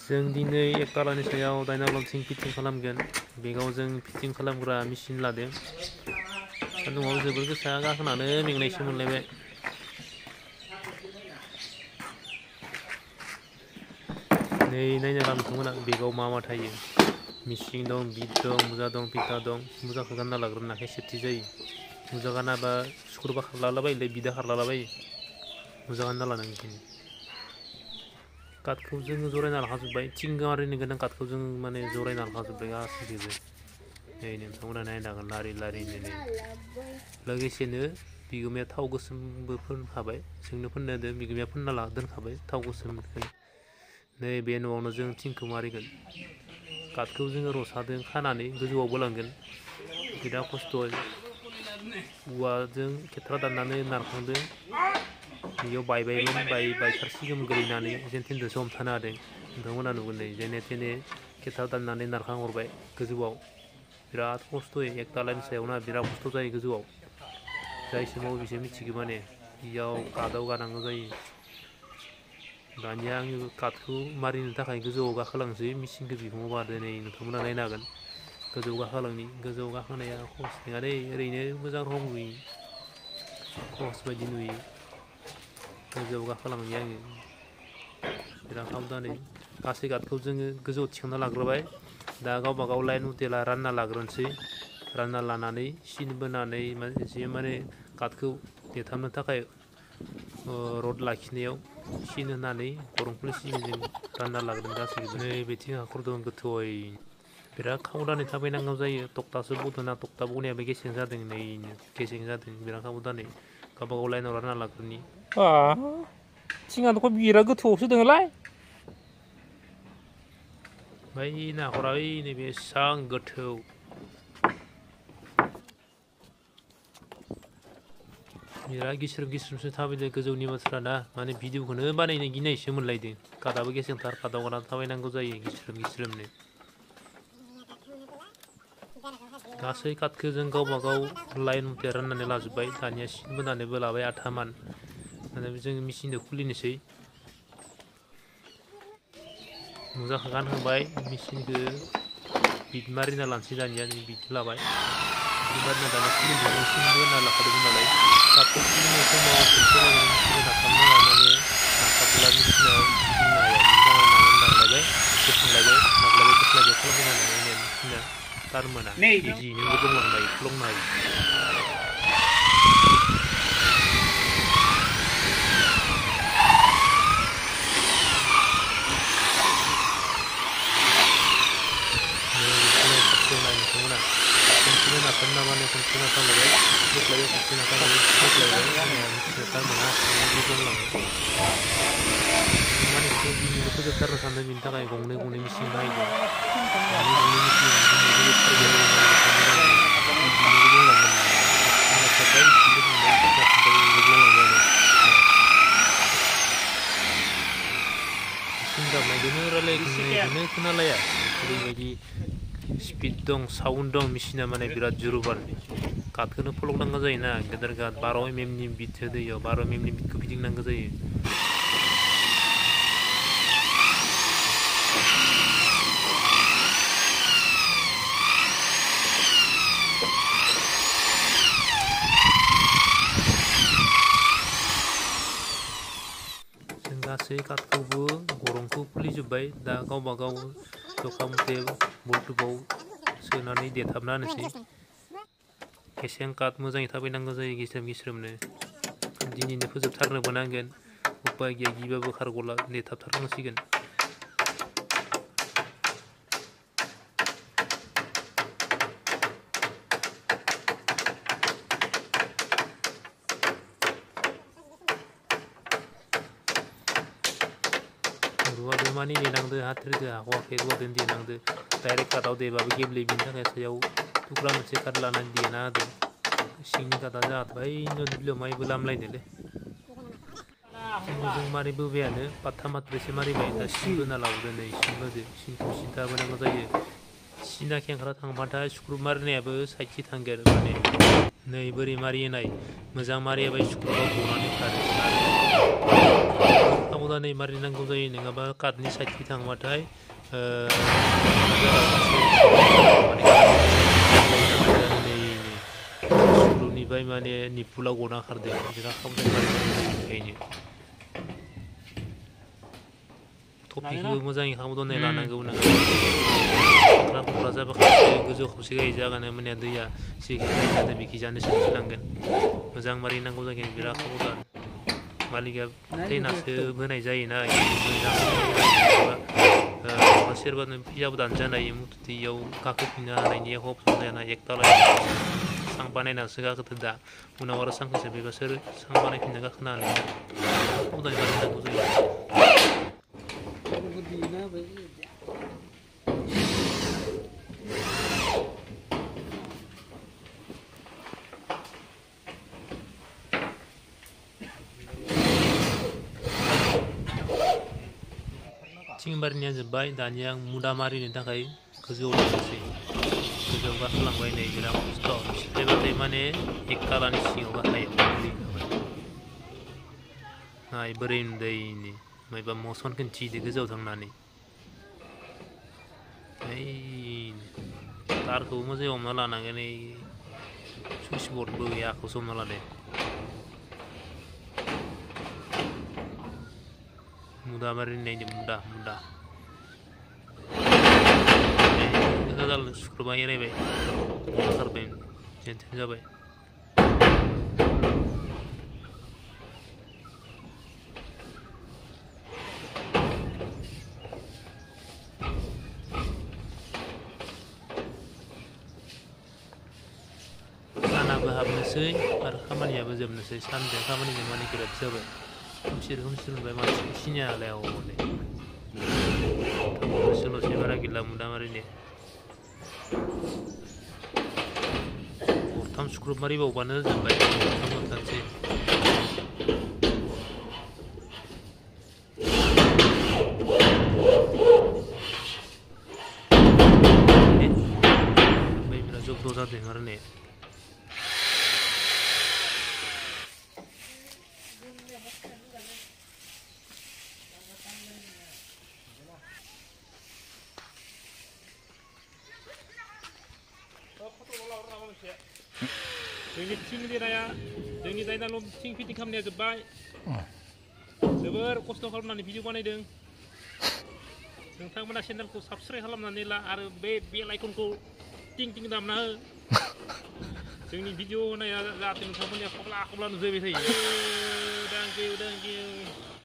जों दिनै एक तालानि सायाव डाइनालथिं फिटिं खालामगोन। बेगाव जों फिटिं खालामग्रा मेचिन लादों। सान्दुङाव जोबोर गोसा गाखोनानै मेंनायसो मोनलायबाय। नै नायनो नोंथांमोना बेगाव मा मा थायो। मिसिं दं, बिट दं, मुजा दं, फिता दं। मुजाखौ गानना लाग्रोनो आखाइ सेफटि जायो। मुजा गानाबा सुक्रुबा खारलालाबायोलै बिदा खारलालाबायो। मुजा गानना लानांगौ। काटखौ जोङो जरायना लाखाजोब्बाय। थिं मारिनो गोनां काटखौ जों माने जरायना लाखाजोब्बाय गासैखौबो। नै नोंथांमोना नायनो हागोन लारि लारिनो नै। लोगोसेनो बिगोमाया थाव गोसोमबो फोनखाबाय। जोंनो फोननो होदों बिगोमाया फोनना दोनखाबाय थाव गोसोमखौ। नै बे न'आवनो जों थिंखौ मारिगोन। काटखौ जोङो रसाजों खानानै गोजौआवबो लांगोन। बिराद खस्थ'। औवाजों खेथ्रा दाननानै नारखांदों। बेयाव बायबायमोन बायथारसिगौमोन गोलैनानै जेन थेनजोंसो हमथानो हादों। नोंथांमोना नुगोन नै जेने थेने खेथ्रा दाननानै नारखांहरबाय गोजौआव। बिराद खस्थ'यै एक तालानि सायावना बिराद खस्थ' जायो गोजौआव। जायसो मावो बिसोर मिथिगौ माने बेयाव काटआव गानांगौ जायो। दानिया आङो काटखौ मारिनो थाखाय गोजौआव गाखोलांसै मेचिनखौ बिखुङाव बारदो नै नोंथांमोना नायनो हागोन। गोजौ गाखोलांनि गोजौ गाखोनाया खहस नङा दै ओरैनो मोजां रं नुयो। खहस बायदि नुयो। गोजौआव गाखोलांनि आङो। बिराद साबधानै गासै काटखौ जोङो गोजौआव थिखांना लाग्रोबाय। दा गावबा गाव लाइन मथेला रानना लाग्रोनोसै। रानना लानानै सिन बोनानै माने काटखौ देथाबनो थाखाय रड लाखिनायाव सिन होनानै गरं खुलिसिगोन जों रानना लाग्रोन गासैखौबो। नै बेथिं हाखर दं गोथौवै। बिराद खाबधानै थाबायनांगौ जायो। तक्तासो बदोना तक्ता बनायाबो गेसें जादों नैनो गेसें जादों बिराद खाबधानै। गावबा गाव लाइनाव रानना लाग्रोनि। थिङाथ' बिराद गोथौआवसो दङलाय। बै हाखरा ओइ नैबे एसां गोथौ। बिराद गिस्रोम गिस्रोमसो थाबायदों गोजौनि मानसिफ्राना माने भिडिअखौनो बानायनो गिनायसो मोनलायदों। काटआबो गेसेंथार काटआव गानानै थाबायनांगौ जायो गिस्रोम गिस्रोमनो। गासै काटखौ जों गावबा गाव लाइन मथे राननानै लाजोब्बाय। दानिया सिन बोनानैबो लाबाय आथामान। दानिया जों मेचिनखौ खुलिनोसै। मुजाखौ गानहोबाय मेचिनखौ बिट मारिना लानोसै दानिया नै बिट लाबाय। बिट मारिना दानिया खुलिनोसै जों सिन बोना लाखादोंमोन नालाय। काटखौ खुलिनाय समाव खेबसे लागैनो मेचिनखौ नारखाबनाङा माने नारखाबोला मेचिना गिदिंनो हाया। बेनि थाखाय नारलायबाय बोखांलायबाय नारलायबाय बोख्लायबाय खालामबाय थानांगौ होमबानिया मेचिना टार्न मोना। इजियैनो गब्लंलांनो हायो खुफ्लंनो हायो। नै बेखौनो काटखौ नाय नोंथांमोना। खनसेनो नारथाबनो नाङा माने खनसे नारथाबलायबाय बोख्लायबाय खनसे नारथाबलायबाय बोख्लायबाय होमबानिया मेचिना टार्न मोना हारसिंनो गब्लंलाङो। खामानिखौथ' दिनैनो फोजोबथारनो सानदों बेनि थाखाय गंनै मेचिन बाहायदों। गंनै मेचिन दिनै फोजोबथारगोन ओरै नायबाय था मोजाङैनो। इजियैनो गब्लंलांगोन बियो हारसिं नारथाबबाय इथिं बोखांबाय इथिं नारथाबबाय गब्लंलांबायानो। मेचिन गाबनायखौनो रायलायनायखौनो खोनालाया। ओरैबायदि स्पिड दं साउन्ड दं मेचिना माने बिराद जुरुबार। काटखौनो फलंनांगौ जायोना गेदेर काट 12 mm बिट होदो इयाव 12 mm बिटखौ फिदिंनांगौ जायो। जों गासै काटखौबो गरंखौ खुलिजोब्बाय। दा गावबा गाव जखा मथे बल्टुबाव सोनानै देथाबना होनोसै। गेसें काट मोजाङै थाबायनांगौ जायो गिस्रोम गिस्रोमनो। दिनैनो फोजोबथारनोबो नांगोन। उपाय गैया गिबाबो खारग'ला देथाबथारनांसिगोन। रुवादो मानि देनांदो हाथ्रिदो हाख'वाखै रुवादों देनांदो। डाइरेक्ट काटआव देबाबो गेब्लेयो बिनि थाखाय सायाव थुख्रा मोनसे काट लानानै देना होदो। सिंनि काटआ जाहाथे बै दुब्लियाव माइबो लामलायदोलै। जों मारिबोबायानो पाथ्था माथ्रैसो मारिबाय दा सिन बोना लाबोदो नै सिन बोदो सिनखौ सिदा बोनांगौ जायो। सिना खेंख्रा थांबाथाय स्क्रुब मारिनायाबो साइडखि थांगोन माने नै बोरै मारियो नाय मोजां मारियाबा स्क्रुबा गनानै खारो आरो खावदानै मारिनांगौ जायो नङाबा काटनि साइडखि थांबाथाय सुलुनिफ्राय माने निपुला गना खारदों बिराद खावदानै मारिनांगौ टपिकखौ मोजाङै खावदानै लानांगौ नोङो खख्रा जाबा गोजौ खावसे गायै जागानो माने दैया जेखि जादों बेखि जानो सोमजिलांगोन मोजां मारिनांगौ जागोन बिराद खावदान मालिका ट्रेनासो होनाय जायोना सोरबानो फैसाबो दानजानो हायो मथथे इयाव गाखोफिननो हानायनि अपसन जायाना एकताला सां बानायनासो गाखोदो दा उनाव आरो सांखौ सोबैबा सोर सां बानायफिनना गाखोनो हानाय खावदानि बानायनांगौ जायो थिं मारिनाया जोब्बाय दानिया आं मुदा मारिनो थाखाय गोजौआव लांनोसै गोजौआव गाखोलांबाय नै बिराद खस्थ' सिफायबाथाय माने एक तालानि सिङाव गाहायाव गोलैखाबाय नाय बोरै नुदैनि मायबा मसन खिन्थिदो गोजौआव थांनानै ओइ तारखौबो मोजाङै हमना लानांगोन ओइ सुइस बर्डबो गैया आखायावसो हमना लादो मुदा मारिनायदो मुदा गोजाल सुख्रबा एरायबाय ओंखारबाय जेनथेन जाबाय सानाबो हाबनोसै आरो खामानियाबो जोबनोसै सानजों खामानिजों माने बिराद जाबाय खोमसि मोनबाय मानसिखौ सिनाय हालाय हनै सोल'सै बारा गैला मुदा मारिनो गरथाम सुख्रुब मारिबावबानो जोब्बाय मोनथारसै ओमफ्राय बिराद जब्द जादों आरो ने जोंनि थिं देनाया जोंनि जायनाल' थिं फिटिं खालामनाया जोब्बाय जोबोर खस्थ' खालामनानै भिडिअ बानायदों नोंथांमोना चेनेलखौ साबस्क्राइब खालामनानै ला आरो बे बेल आइकनखौ टिं टिं दामना हो जोंनि भिडिअ होनाया जाहाथे नोंथांमोननिया खब्ला नुजाबाय थायो थेंक इउ